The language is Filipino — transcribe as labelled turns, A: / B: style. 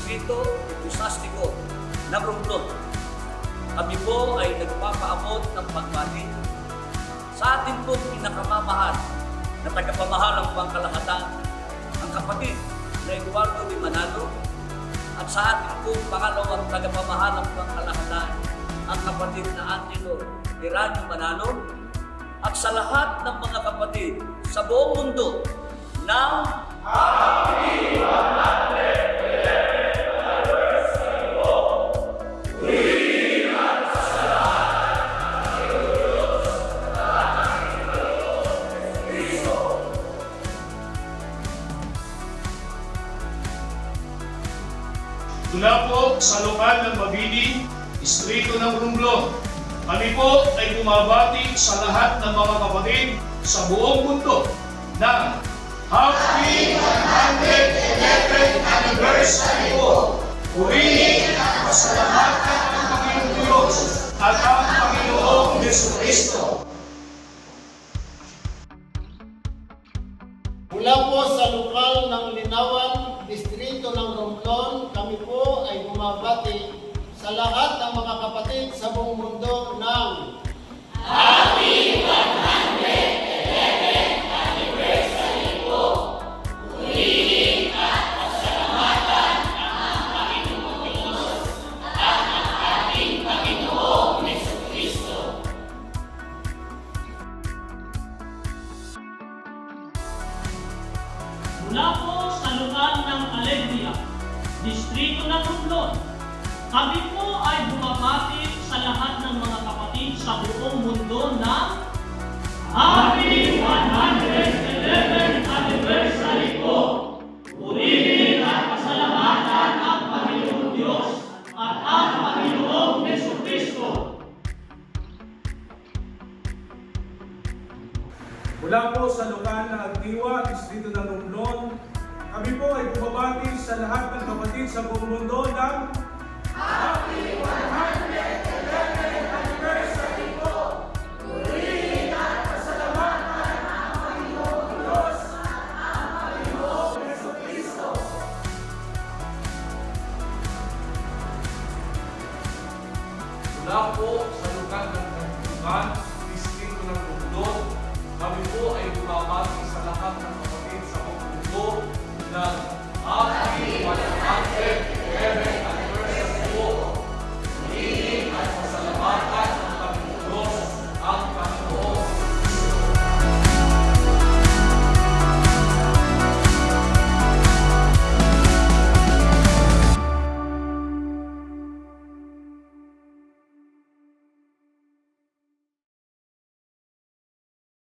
A: Distrito Ecusastiko ng Romblon. Kami po ay nagpapaabot ng pagbati sa ating pong pinakamamahal na tagapamahalang pangkalahatan, ang kapatid na Eduardo de Manalo, at sa ating pong pangalawang tagapamahalang pangkalahatan, ang kapatid na Angelo Eranio Manalo, at sa lahat ng mga kapatid sa buong mundo ng Happy 111th Anniversary po! Purihin at pasalamat ang Diyos at ang Panginoong Kristo.
B: Mula po sa lokal ng Mabini, Distrito ng Romblon, kami po ay bumabati sa lahat ng mga kapatid sa buong mundo ng Happy 111th Anniversary po! Purihin at pasalamatan ang Panginoong Diyos at ang Panginoong Jesucristo.
C: Mula po sa lokal ng Linawan, Distrito ng Romblon, kami po ay bumabati sa lahat ng mga kapatid sa buong mundo ng Happy 111th Anniversary po! Purihin at pasalamatan ang Panginoong Diyos at ang ating Panginoong Jesucristo.
D: Mula po sa lokal ng Alegria, Distrito ng Romblon, kami po ay bumabati sa lahat ng mga kapatid sa buong mundo ng Happy 111th Anniversary po! Purihin at pasalamatan ang Panginoong Diyos at ang Panginoong Jesucristo.
E: Mula po sa lokal na Agdiwa, Distrito ng Romblon, kami po ay bumabati sa lahat ng kapatid sa buong mundo ng Happy 111th Anniversary po! Purihin at pasalamatan ang Panginoong Diyos at ang Panginoong Jesucristo.
F: Mula po sa lokal ng Kagbukan, Distrito ng Romblon, kami po ay bumabati